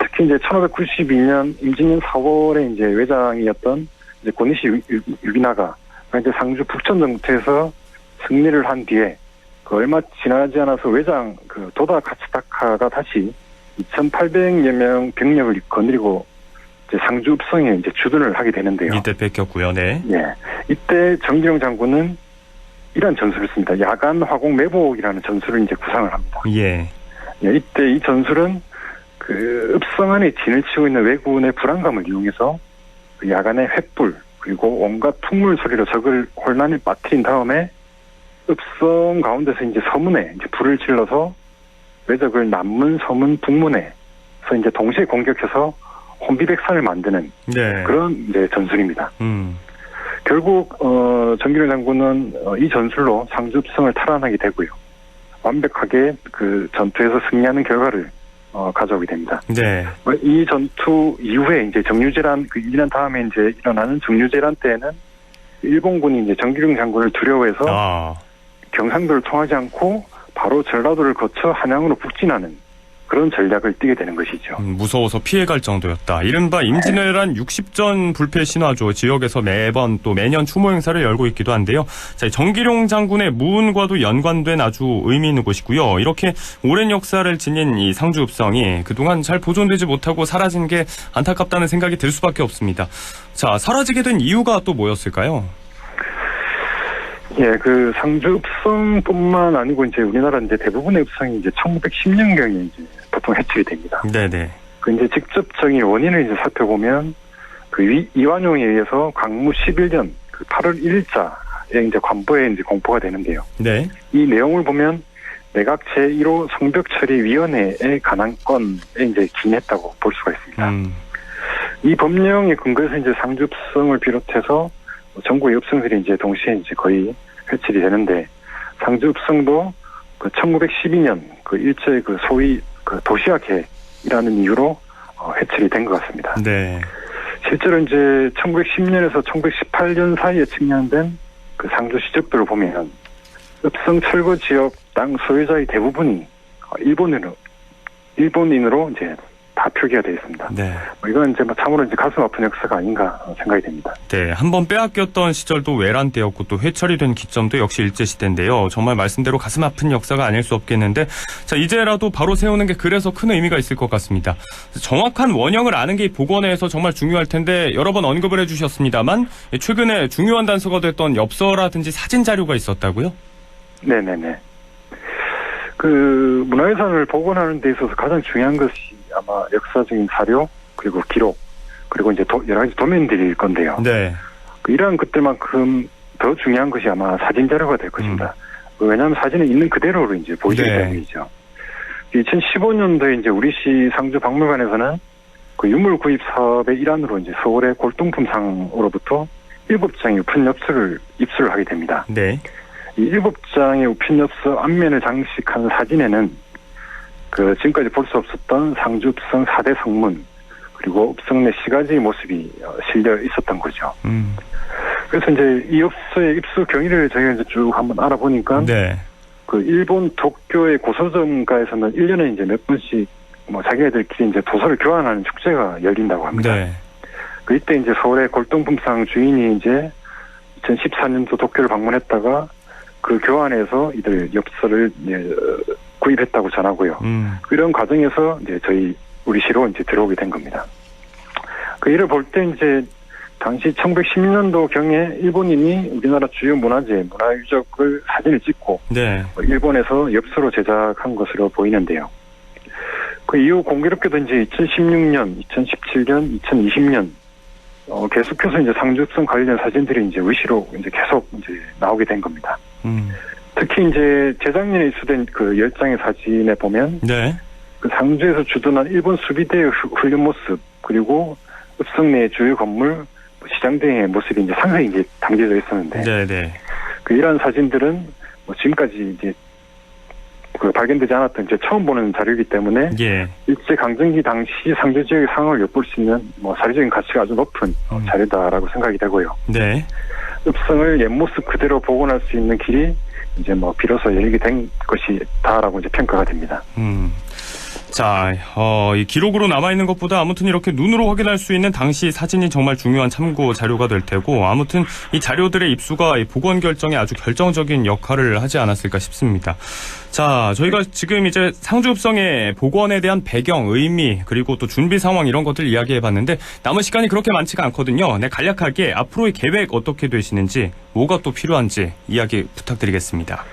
특히 이제 1592년 임진년 4월에 이제 외장이었던 이제 고니시 유기나가 이제 상주 북천 정투에서 승리를 한 뒤에 그 얼마 지나지 않아서 외장 그 도다 카츠타카가 다시 2,800여 명 병력을 거느리고 이제 상주 읍성에 이제 주둔을 하게 되는데요. 이때 뺏겼고요, 네. 예. 이때 정기룡 장군은 이런 전술을 씁니다. 야간 화공 매복이라는 전술을 이제 구상을 합니다. 예. 예, 이때 이 전술은 그 읍성 안에 진을 치고 있는 왜군의 불안감을 이용해서 그 야간에 횃불 그리고 온갖 풍물 소리로 적을 혼란에 빠뜨린 다음에 읍성 가운데서 이제 서문에 이제 불을 질러서 왜적을 남문, 서문, 북문에서 이제 동시에 공격해서 혼비백산을 만드는 그런 이제 전술입니다. 결국 정기룡 장군은 이 전술로 상주 읍성을 탈환하게 되고요. 완벽하게 그 전투에서 승리하는 결과를 가져오게 됩니다. 네. 이 전투 이후에 이제 정유재란 그 임진왜란 다음에 이제 일어나는 정유재란 때에는 일본군이 이제 정기룡 장군을 두려워해서 경상도를 통하지 않고 바로 전라도를 거쳐 한양으로 북진하는 그런 전략을 띠게 되는 것이죠. 무서워서 피해갈 정도였다. 이른바 임진왜란 60전 불패 신화죠. 지역에서 매번 또 매년 추모 행사를 열고 있기도 한데요. 자, 정기룡 장군의 무운과도 연관된 아주 의미 있는 곳이고요. 이렇게 오랜 역사를 지닌 이 상주 읍성이 그동안 잘 보존되지 못하고 사라진 게 안타깝다는 생각이 들 수밖에 없습니다. 자, 사라지게 된 이유가 또 뭐였을까요? 예, 그 상주 읍성뿐만 아니고 이제 우리나라 이제 대부분의 읍성이 이제 1910년경에 이제 보통 해체가 됩니다. 네네. 그 이제 직접적인 원인을 이제 살펴보면 그 이완용에 의해서 광무 11년 그 8월 1일자에 이제 관보에 이제 공포가 되는데요. 네. 이 내용을 보면 내각 제1호 성벽처리위원회의 관한 건에 이제 기인했다고 볼 수가 있습니다. 이 법령에 근거해서 이제 상주 읍성을 비롯해서 전국의 읍성들이 이제 동시에 이제 거의 회칠이 되는데 상주 읍성도 그 1912년 그 일제의 그 소위 그 도시화계라는 이유로 회칠이 된 것 같습니다. 네. 실제로 이제 1910년에서 1918년 사이에 측량된 그 상주 시적들을 보면 읍성 철거 지역 땅 소유자의 대부분이 일본인으로 이제 다 표기가 되어 있습니다. 네. 이건 이제 참으로 이제 가슴 아픈 역사가 아닌가 생각이 됩니다. 네, 한번 빼앗겼던 시절도 외란때였고 또 회철이 된 기점도 역시 일제시대인데요. 정말 말씀대로 가슴 아픈 역사가 아닐 수 없겠는데, 자, 이제라도 바로 세우는 게 그래서 큰 의미가 있을 것 같습니다. 정확한 원형을 아는 게 복원에서 정말 중요할 텐데 여러 번 언급을 해주셨습니다만 최근에 중요한 단서가 됐던 엽서라든지 사진 자료가 있었다고요? 네네네. 그 문화유산을 복원하는 데 있어서 가장 중요한 것이 아마 역사적인 사료, 그리고 기록, 그리고 이제 여러 가지 도면들일 건데요. 네. 이러한 것들만큼 더 중요한 것이 아마 사진 자료가 될 것입니다. 왜냐하면 사진은 있는 그대로로 이제 보이기 때문이죠. 2015년도에 이제 우리시 상주 박물관에서는 그 유물 구입 사업의 일환으로 이제 서울의 골동품상으로부터 7장의 우편 엽서를 입수를 하게 됩니다. 네. 이 7장의 우편 엽서 앞면을 장식한 사진에는 그 지금까지 볼 수 없었던 상주 읍성 4대 성문, 그리고 읍성 내 시가지의 모습이 실려 있었던 거죠. 그래서 이제 이 엽서의 입수 경위를 저희가 이제 쭉 한번 알아보니까, 네. 그 일본 도쿄의 고서점가에서는 1년에 이제 몇 번씩 뭐 자기네들끼리 이제 도서를 교환하는 축제가 열린다고 합니다. 네. 그 이때 이제 서울의 골동품상 주인이 이제 2014년도 도쿄를 방문했다가 그 교환에서 이들 엽서를 이제 구입했다고 전하고요. 이런 과정에서 이제 우리 시로 이제 들어오게 된 겁니다. 그 일을 볼 때 이제 당시 1910년도 경에 일본인이 우리나라 주요 문화재, 문화유적을 사진을 찍고, 네. 일본에서 엽서로 제작한 것으로 보이는데요. 그 이후 공교롭게도 이제 2016년, 2017년, 2020년 계속해서 이제 상주읍성 관련 사진들이 이제 의시로 이제 계속 이제 나오게 된 겁니다. 특히 이제 재작년에 입수된 그 10장의 사진에 보면, 네. 그 상주에서 주둔한 일본 수비대의 훈련 모습, 그리고 읍성 내 주요 건물, 시장 등의 모습이 이제 상세히 이제 담겨져 있었는데, 네네. 그 이러한 사진들은 뭐 지금까지 이제 그 발견되지 않았던 이제 처음 보는 자료이기 때문에, 예. 일제 강점기 당시 상주 지역의 상황을 엿볼 수 있는 뭐 사료적인 가치가 아주 높은 자료다라고 생각이 되고요. 네. 읍성을 옛 모습 그대로 복원할 수 있는 길이 이제 뭐 비로소 열리게 된 것이다라고 이제 평가가 됩니다. 자, 이 기록으로 남아있는 것보다 아무튼 이렇게 눈으로 확인할 수 있는 당시 사진이 정말 중요한 참고 자료가 될 테고, 아무튼 이 자료들의 입수가 이 복원 결정에 아주 결정적인 역할을 하지 않았을까 싶습니다. 자, 저희가 지금 이제 상주읍성의 복원에 대한 배경, 의미, 그리고 또 준비 상황 이런 것들 이야기해봤는데 남은 시간이 그렇게 많지가 않거든요. 네, 간략하게 앞으로의 계획 어떻게 되시는지, 뭐가 또 필요한지 이야기 부탁드리겠습니다.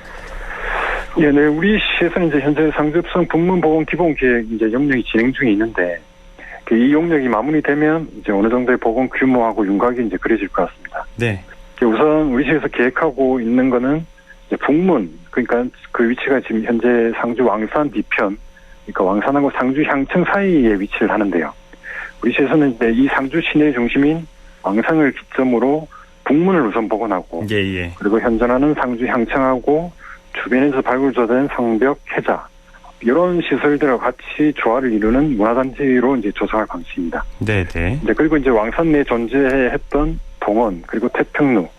네, 우리 시에서는 이제 현재 상주읍성 북문복원 기본계획 이제 용역이 진행 중에 있는데, 이 용역이 마무리되면 이제 어느 정도의 복원 규모하고 윤곽이 이제 그려질 것 같습니다. 네. 우선 우리 시에서 계획하고 있는 거는 이제 북문, 그러니까 그 위치가 지금 현재 상주 왕산 뒤편, 그러니까 왕산하고 상주 향청 사이에 위치를 하는데요. 우리 시에서는 이제 이 상주 시내 중심인 왕산을 기점으로 북문을 우선 복원하고, 예. 그리고 현존하는 상주 향청하고 주변에서 발굴조된 성벽, 해자, 이런 시설들과 같이 조화를 이루는 문화단지로 이제 조성할 방식입니다. 네네. 이제 그리고 이제 왕산 내에 존재했던 동원, 그리고 태평로,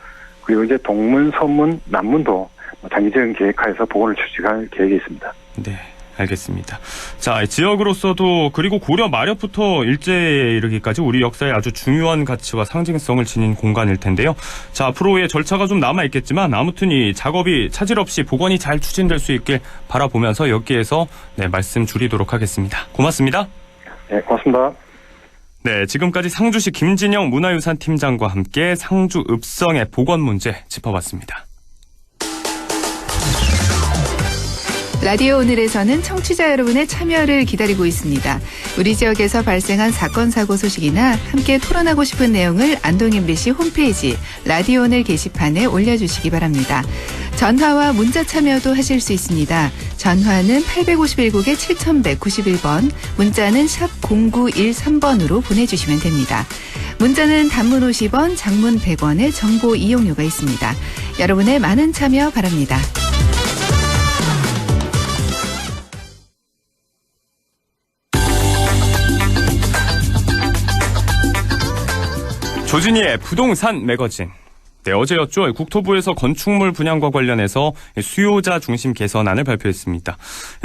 그리고 이제 동문, 서문, 남문도 장기적인 계획하에서 복원을 추진할 계획이 있습니다. 네. 알겠습니다. 자, 지역으로서도 그리고 고려 말엽부터 일제에 이르기까지 우리 역사에 아주 중요한 가치와 상징성을 지닌 공간일 텐데요. 자, 앞으로의 절차가 좀 남아있겠지만 아무튼 이 작업이 차질 없이 복원이 잘 추진될 수 있길 바라보면서 여기에서 말씀 줄이도록 하겠습니다. 고맙습니다. 네, 고맙습니다. 네, 지금까지 상주시 김진영 문화유산 팀장과 함께 상주 읍성의 복원 문제 짚어봤습니다. 라디오 오늘에서는 청취자 여러분의 참여를 기다리고 있습니다. 우리 지역에서 발생한 사건, 사고 소식이나 함께 토론하고 싶은 내용을 안동 MBC 홈페이지 라디오 오늘 게시판에 올려주시기 바랍니다. 전화와 문자 참여도 하실 수 있습니다. 전화는 851국에 7191번, 문자는 샵 0913번으로 보내주시면 됩니다. 문자는 단문 50원, 장문 100원의 정보 이용료가 있습니다. 여러분의 많은 참여 바랍니다. 조진희의 부동산 매거진. 네, 어제였죠. 국토부에서 건축물 분양과 관련해서 수요자 중심 개선안을 발표했습니다.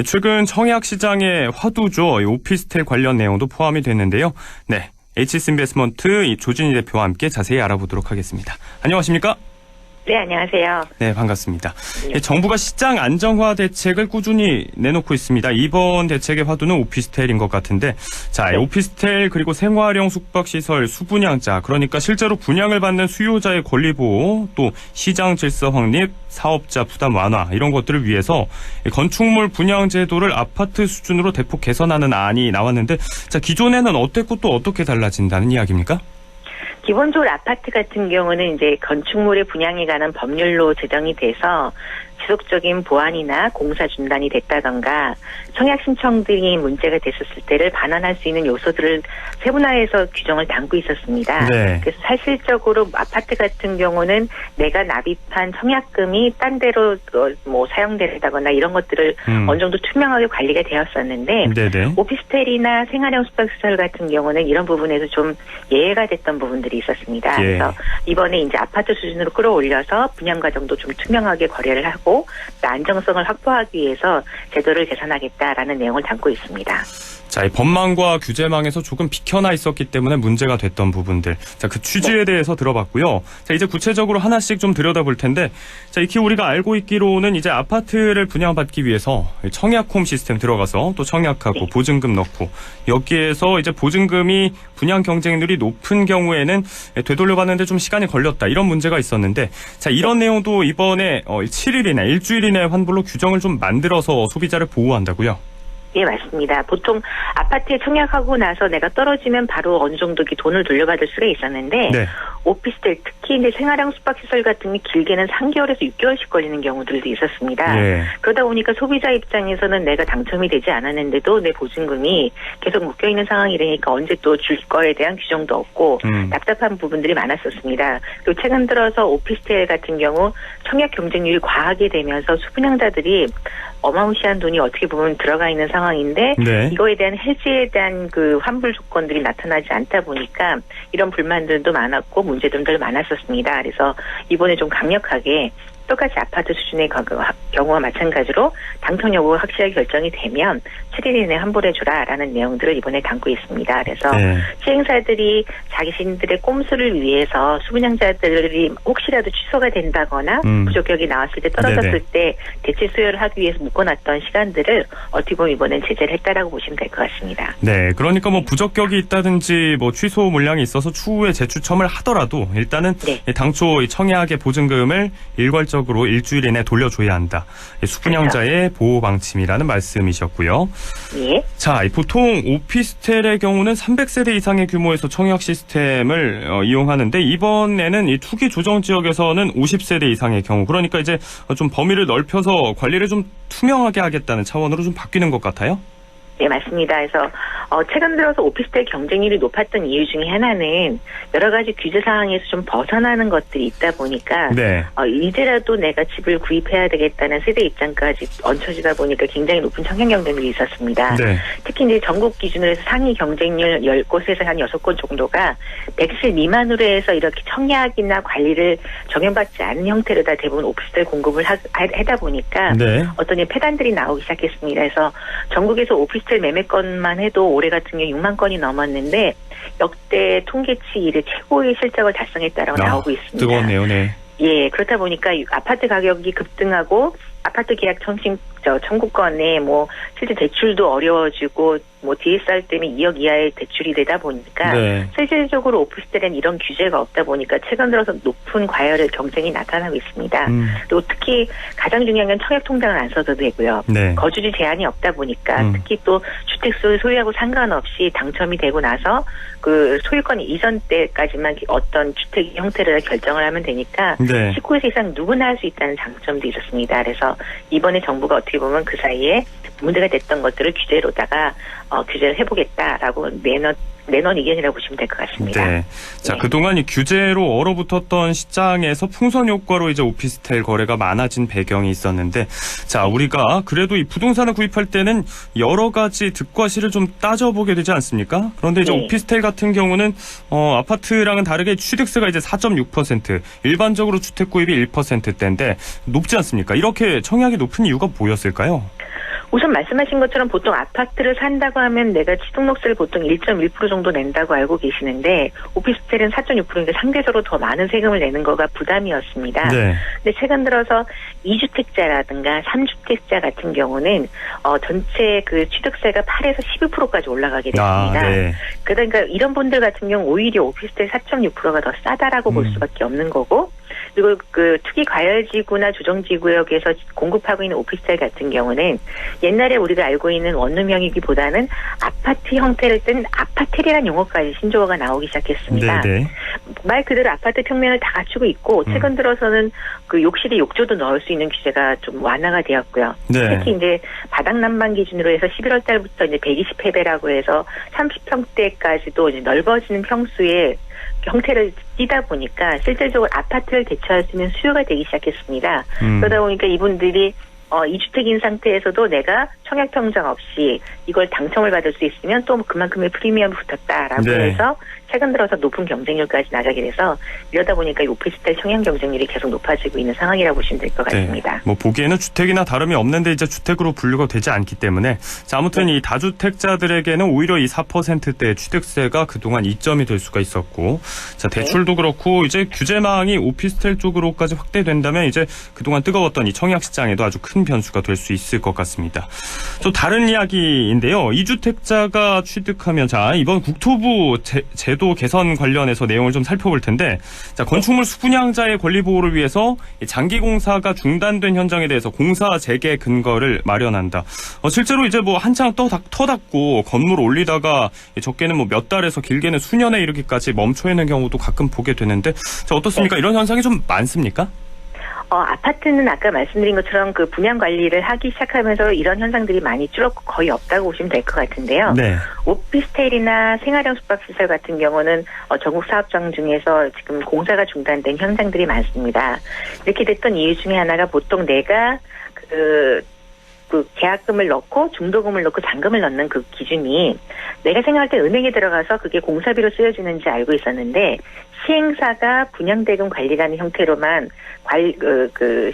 최근 청약 시장의 화두죠. 오피스텔 관련 내용도 포함이 됐는데요. 네, HS인베스트먼트 조진희 대표와 함께 자세히 알아보도록 하겠습니다. 안녕하십니까? 네, 안녕하세요. 네, 반갑습니다. 정부가 시장 안정화 대책을 꾸준히 내놓고 있습니다. 이번 대책의 화두는 오피스텔인 것 같은데, 자, 오피스텔 그리고 생활형 숙박시설 수분양자, 그러니까 실제로 분양을 받는 수요자의 권리 보호, 또 시장 질서 확립, 사업자 부담 완화 이런 것들을 위해서 건축물 분양 제도를 아파트 수준으로 대폭 개선하는 안이 나왔는데, 자, 기존에는 어땠고 또 어떻게 달라진다는 이야기입니까? 기본적으로 아파트 같은 경우는 이제 건축물의 분양에 관한 법률로 제정이 돼서 지속적인 보완이나 공사 중단이 됐다던가 청약 신청등이 문제가 됐었을 때를 반환할 수 있는 요소들을 세분화해서 규정을 담고 있었습니다. 네. 그래서 사실적으로 아파트 같은 경우는 내가 납입한 청약금이 딴 데로 뭐 사용된다거나 이런 것들을 어느 정도 투명하게 관리가 되었었는데 네네. 오피스텔이나 생활형 숙박시설 같은 경우는 이런 부분에서 좀 예외가 됐던 부분들이 있었습니다. 예. 그래서 이번에 이제 아파트 수준으로 끌어올려서 분양 과정도 좀 투명하게 거래를 하고 또 안정성을 확보하기 위해서 제도를 개선하겠다라는 내용을 담고 있습니다. 자, 이 법망과 규제망에서 조금 비켜나 있었기 때문에 문제가 됐던 부분들. 자, 그 취지에 대해서 들어봤고요. 자, 이제 구체적으로 하나씩 좀 들여다볼 텐데, 자, 익히 우리가 알고 있기로는 이제 아파트를 분양받기 위해서 청약홈 시스템 들어가서 또 청약하고 보증금 넣고, 여기에서 이제 보증금이 분양 경쟁률이 높은 경우에는 되돌려받는데 좀 시간이 걸렸다. 이런 문제가 있었는데, 자, 이런 내용도 이번에 7일이나 일주일 이내 환불로 규정을 좀 만들어서 소비자를 보호한다고요? 예, 맞습니다. 보통 아파트에 청약하고 나서 내가 떨어지면 바로 어느 정도 돈을 돌려받을 수가 있었는데 네. 오피스텔 특히 이제 생활형 숙박시설 같은 게 길게는 3개월에서 6개월씩 걸리는 경우들도 있었습니다. 예. 그러다 보니까 소비자 입장에서는 내가 당첨이 되지 않았는데도 내 보증금이 계속 묶여있는 상황이라니까 언제 또 줄 거에 대한 규정도 없고 답답한 부분들이 많았었습니다. 그리고 최근 들어서 오피스텔 같은 경우 청약 경쟁률이 과하게 되면서 수분양자들이 어마무시한 돈이 어떻게 보면 들어가 있는 상황인데 네. 이거에 대한 해지에 대한 그 환불 조건들이 나타나지 않다 보니까 이런 불만들도 많았고 문제점도 많았었습니다. 그래서 이번에 좀 강력하게 똑같이 아파트 수준의 경우와 마찬가지로 당첨 여부가 확실하게 결정이 되면 7일 이내에 환불해주라라는 내용들을 이번에 담고 있습니다. 그래서 시행사들이 자신들의 꼼수를 위해서 수분양자들이 혹시라도 취소가 된다거나 부적격이 나왔을 때 떨어졌을 때 대체 수요를 하기 위해서 묶어놨던 시간들을 어떻게 보면 이번엔 제재를 했다라고 보시면 될 것 같습니다. 네, 그러니까 뭐 부적격이 있다든지 뭐 취소 물량이 있어서 추후에 재추첨을 하더라도 일단은 당초 청약의 보증금을 일괄적으로 일주일 이내 돌려줘야 한다. 수분양자의 보호 방침이라는 말씀이셨고요. 예. 자, 보통 오피스텔의 경우는 300세대 이상의 규모에서 청약 시스템을 이용하는데 이번에는 이 투기 조정 지역에서는 50세대 이상의 경우, 그러니까 이제 좀 범위를 넓혀서 관리를 좀 투명하게 하겠다는 차원으로 좀 바뀌는 것 같아요. 네, 맞습니다. 그래서 최근 들어서 오피스텔 경쟁률이 높았던 이유 중에 하나는 여러 가지 규제 사항에서 좀 벗어나는 것들이 있다 보니까 이제라도 내가 집을 구입해야 되겠다는 세대 입장까지 얹혀지다 보니까 굉장히 높은 청약 경쟁률이 있었습니다. 네. 특히 이제 전국 기준으로 해서 상위 경쟁률 10곳에서 한 6곳 정도가 100실 미만으로 해서 이렇게 청약이나 관리를 적용받지 않은 형태로 다 대부분 오피스텔 공급을 하다 보니까 어떤 폐단들이 나오기 시작했습니다. 그래서 전국에서 오피스텔 매매 건만 해도 올해 같은 경우 6만 건이 넘었는데 역대 통계치 이래 최고의 실적을 달성했다라고 나오고 있습니다. 뜨거웠네요. 네. 예, 그렇다 보니까 아파트 가격이 급등하고 아파트 계약 청구권에 뭐 실제 대출도 어려워지고 뭐 DSR 때문에 2억 이하의 대출이 되다 보니까 실질적으로 오피스텔엔 이런 규제가 없다 보니까 최근 들어서 높은 과열의 경쟁이 나타나고 있습니다. 그리고 특히 가장 중요한 건 청약 통장을 안 써도 되고요. 거주지 제한이 없다 보니까 특히 또 주택수를 소유하고 상관없이 당첨이 되고 나서 그 소유권 이전 때까지만 어떤 주택 형태를 결정을 하면 되니까 19세 이상 누구나 할 수 있다는 장점도 있었습니다. 그래서 이번에 정부가 어떻게 보면 그 사이에 문제가 됐던 것들을 규제로다가 규제를 해보겠다라고 내놓은 의견이라고 보시면 될 것 같습니다. 네. 자, 그동안 이 규제로 얼어붙었던 시장에서 풍선 효과로 이제 오피스텔 거래가 많아진 배경이 있었는데, 자, 우리가 그래도 이 부동산을 구입할 때는 여러 가지 득과 실을 좀 따져보게 되지 않습니까? 그런데 이제 오피스텔 같은 경우는 아파트랑은 다르게 취득세가 이제 4.6%, 일반적으로 주택 구입이 1%대인데 높지 않습니까? 이렇게 청약이 높은 이유가 뭐였을까요? 우선 말씀하신 것처럼 보통 아파트를 산다고 하면 내가 취등록세를 보통 1.1% 정도 낸다고 알고 계시는데 오피스텔은 4.6%인데 상대적으로 더 많은 세금을 내는 거가 부담이었습니다. 네. 근데 최근 들어서 2주택자라든가 3주택자 같은 경우는 전체 그 취득세가 8에서 12%까지 올라가게 됐습니다. 네. 그러니까 이런 분들 같은 경우 오히려 오피스텔 4.6%가 더 싸다라고 볼 수밖에 없는 거고, 그리고 그 투기 과열지구나 조정지구역에서 공급하고 있는 오피스텔 같은 경우는 옛날에 우리가 알고 있는 원룸형이기보다는 아파트 형태를 뗀 아파텔이라는 용어까지 신조어가 나오기 시작했습니다. 네네. 말 그대로 아파트 평면을 다 갖추고 있고 최근 들어서는 그 욕실에 욕조도 넣을 수 있는 규제가 좀 완화가 되었고요. 네. 특히 이제 바닥 난방 기준으로 해서 11월 달부터 이제 120평대라고 해서 30평대까지도 이제 넓어지는 평수의 형태를 띠다 보니까 실질적으로 아파트를 대체할 수 있는 수요가 되기 시작했습니다. 그러다 보니까 이분들이 2주택인 상태에서도 내가 청약 평정 없이 이걸 당첨을 받을 수 있으면 또 그만큼의 프리미엄이 붙었다라고 해서 최근 들어서 높은 경쟁률까지 나가게 돼서 이러다 보니까 이 오피스텔 청약 경쟁률이 계속 높아지고 있는 상황이라고 보시면 될 것 같습니다. 네. 뭐 보기에는 주택이나 다름이 없는데 이제 주택으로 분류가 되지 않기 때문에 자, 아무튼 이 다주택자들에게는 오히려 이 4%대 취득세가 그동안 이점이 될 수가 있었고, 자, 대출도 그렇고 이제 규제망이 오피스텔 쪽으로까지 확대된다면 이제 그동안 뜨거웠던 이 청약 시장에도 아주 큰 변수가 될 수 있을 것 같습니다. 또 다른 이야기인데요. 2주택자가 취득하면 자, 이번 국토부 제도 개선 관련해서 내용을 좀 살펴볼 텐데, 자, 건축물 수분양자의 권리 보호를 위해서 장기 공사가 중단된 현장에 대해서 공사 재개 근거를 마련한다. 실제로 이제 뭐 한창 터닫고 건물 올리다가 적게는 뭐 몇 달에서 길게는 수년에 이르기까지 멈춰 있는 경우도 가끔 보게 되는데, 자, 어떻습니까? 이런 현상이 좀 많습니까? 아파트는 아까 말씀드린 것처럼 그 분양 관리를 하기 시작하면서 이런 현상들이 많이 줄었고 거의 없다고 보시면 될 것 같은데요. 네. 오피스텔이나 생활형 숙박시설 같은 경우는 전국 사업장 중에서 지금 공사가 중단된 현상들이 많습니다. 이렇게 됐던 이유 중에 하나가 보통 내가 그 계약금을 넣고 중도금을 넣고 잔금을 넣는 그 기준이 내가 생각할 때 은행에 들어가서 그게 공사비로 쓰여지는지 알고 있었는데 시행사가 분양대금 관리라는 형태로만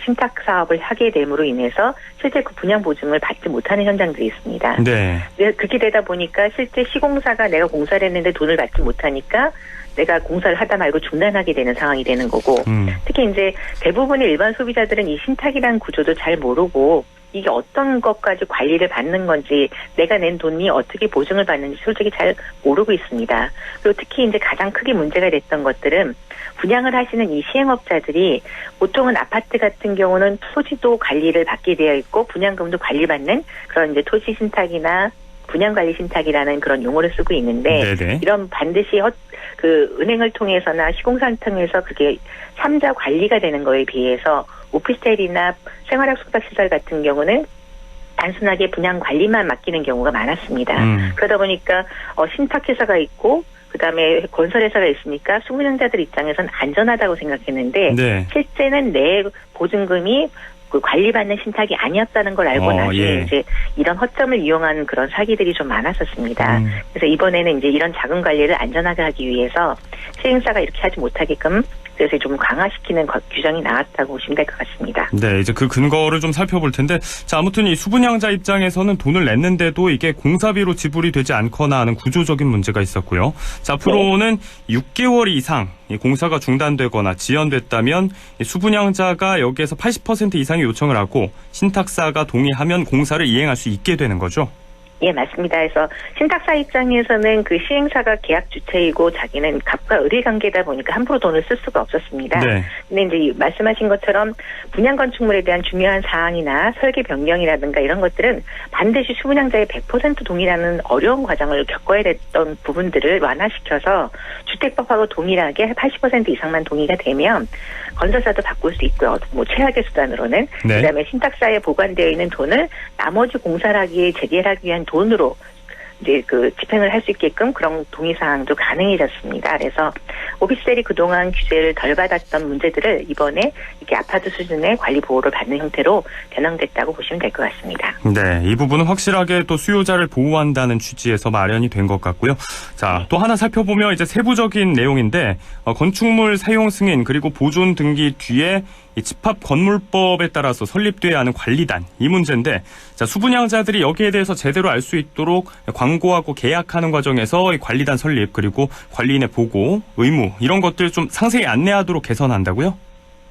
신탁 사업을 하게 됨으로 인해서 실제 그 분양 보증을 받지 못하는 현장들이 있습니다. 네. 그렇게 되다 보니까 실제 시공사가 내가 공사를 했는데 돈을 받지 못하니까 내가 공사를 하다 말고 중단하게 되는 상황이 되는 거고, 특히 이제 대부분의 일반 소비자들은 이 신탁이라는 구조도 잘 모르고 이게 어떤 것까지 관리를 받는 건지, 내가 낸 돈이 어떻게 보증을 받는지 솔직히 잘 모르고 있습니다. 그리고 특히 이제 가장 크게 문제가 됐던 것들은 분양을 하시는 이 시행업자들이 보통은 아파트 같은 경우는 토지도 관리를 받게 되어 있고 분양금도 관리받는 그런 이제 토지 신탁이나 분양관리 신탁이라는 그런 용어를 쓰고 있는데, 네네. 이런 반드시 은행을 통해서나 시공사를 통해서 그게 3자 관리가 되는 거에 비해서 오피스텔이나 생활형 숙박시설 같은 경우는 단순하게 분양 관리만 맡기는 경우가 많았습니다. 그러다 보니까 신탁회사가 있고 그다음에 건설회사가 있으니까 수분양자들 입장에서는 안전하다고 생각했는데 네. 실제는 내 보증금이 그 관리받는 신탁이 아니었다는 걸 알고 나중에 이제 이런 허점을 이용한 그런 사기들이 좀 많았었습니다. 그래서 이번에는 이제 이런 자금 관리를 안전하게 하기 위해서 시행사가 이렇게 하지 못하게끔 그래서 좀 강화시키는 규정이 나왔다고 보시면 될 것 같습니다. 네, 이제 그 근거를 좀 살펴볼 텐데, 자, 아무튼 이 수분양자 입장에서는 돈을 냈는데도 이게 공사비로 지불이 되지 않거나 하는 구조적인 문제가 있었고요. 자, 앞으로는 6개월 이상 이 공사가 중단되거나 지연됐다면 이 수분양자가 여기에서 80% 이상의 요청을 하고 신탁사가 동의하면 공사를 이행할 수 있게 되는 거죠. 예, 맞습니다. 그래서 신탁사 입장에서는 그 시행사가 계약 주체이고 자기는 갑과 을의 관계다 보니까 함부로 돈을 쓸 수가 없었습니다. 네. 근데 이제 말씀하신 것처럼 분양 건축물에 대한 중요한 사항이나 설계 변경이라든가 이런 것들은 반드시 수분양자의 100% 동의라는 어려운 과정을 겪어야 됐던 부분들을 완화시켜서 주택법하고 동일하게 80% 이상만 동의가 되면 건설사도 바꿀 수 있고요. 뭐 최악의 수단으로는 그다음에 신탁사에 보관되어 있는 돈을 나머지 공사를 하기에 재개를 하기 위한 돈으로 이제 그 집행을 할 수 있게끔 그런 동의 사항도 가능해졌습니다. 그래서 오피스텔이 그동안 규제를 덜 받았던 문제들을 이번에 이렇게 아파트 수준의 관리 보호를 받는 형태로 변형됐다고 보시면 될 것 같습니다. 네, 이 부분은 확실하게 또 수요자를 보호한다는 취지에서 마련이 된 것 같고요. 자, 또 하나 살펴보면 이제 세부적인 내용인데 건축물 사용 승인 그리고 보존 등기 뒤에 이 집합건물법에 따라서 설립돼야 하는 관리단 이 문제인데 자, 수분양자들이 여기에 대해서 제대로 알 수 있도록 광고하고 계약하는 과정에서 이 관리단 설립 그리고 관리인의 보고 의무 이런 것들 좀 상세히 안내하도록 개선한다고요?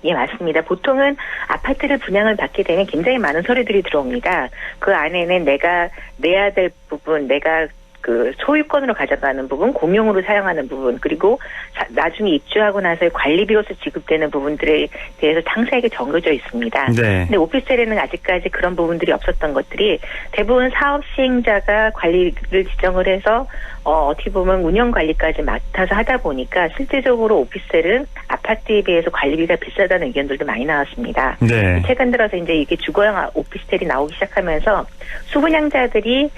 예, 맞습니다. 보통은 아파트를 분양을 받게 되면 굉장히 많은 서류들이 들어옵니다. 그 안에는 내가 내야 될 부분, 내가 그 소유권으로 가져가는 부분, 공용으로 사용하는 부분, 그리고 나중에 입주하고 나서 관리비로서 지급되는 부분들에 대해서 상세하게 정해져 있습니다. 네. 근데 오피스텔에는 아직까지 그런 부분들이 없었던 것들이 대부분 사업 시행자가 관리를 지정을 해서 어떻게 보면 운영 관리까지 맡아서 하다 보니까 실제적으로 오피스텔은 아파트에 비해서 관리비가 비싸다는 의견들도 많이 나왔습니다. 네. 최근 들어서 이제 이게 주거형 오피스텔이 나오기 시작하면서 수분양자들이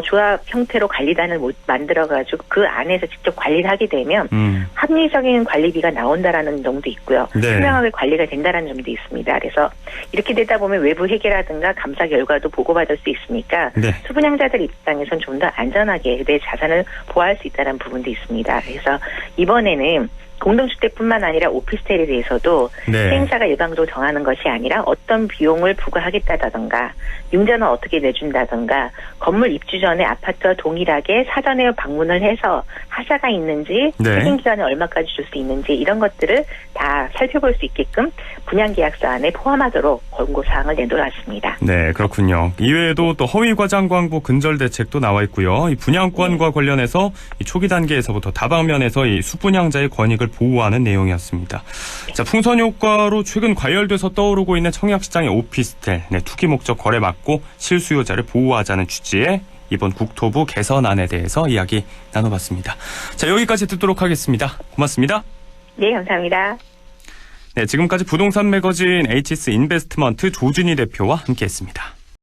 조합 형태로 관리단을 만들어가지고 그 안에서 직접 관리를 하게 되면 합리적인 관리비가 나온다라는 점도 있고요. 네. 투명하게 관리가 된다라는 점도 있습니다. 그래서 이렇게 되다 보면 외부 회계라든가 감사 결과도 보고받을 수 있으니까 네. 수분양자들 입장에선 좀 더 안전하게 내 자산을 보호할 수 있다는 부분도 있습니다. 그래서 이번에는 공동주택뿐만 아니라 오피스텔에 대해서도 네. 시행사가 일방적으로 정하는 것이 아니라 어떤 비용을 부과하겠다던가 융자는 어떻게 내준다던가 건물 입주 전에 아파트와 동일하게 사전에 방문을 해서 하자가 있는지 네. 승인기간이 얼마까지 줄 수 있는지 이런 것들을 다 살펴볼 수 있게끔 분양계약서 안에 포함하도록 권고사항을 내놓았습니다. 네, 그렇군요. 이외에도 또 허위과장 광고 근절 대책도 나와 있고요. 이 분양권과 관련해서 이 초기 단계에서부터 다방면에서 이 수분양자의 권익을 보호하는 내용이었습니다. 자, 풍선 효과로 최근 과열돼서 떠오르고 있는 청약시장의 오피스텔, 투기 목적 거래 막고 실수요자를 보호하자는 취지의 이번 국토부 개선안에 대해서 이야기 나눠봤습니다. 자, 여기까지 듣도록 하겠습니다. 고맙습니다. 네, 감사합니다. 네, 지금까지 부동산 매거진 HS인베스트먼트 조준희 대표와 함께했습니다.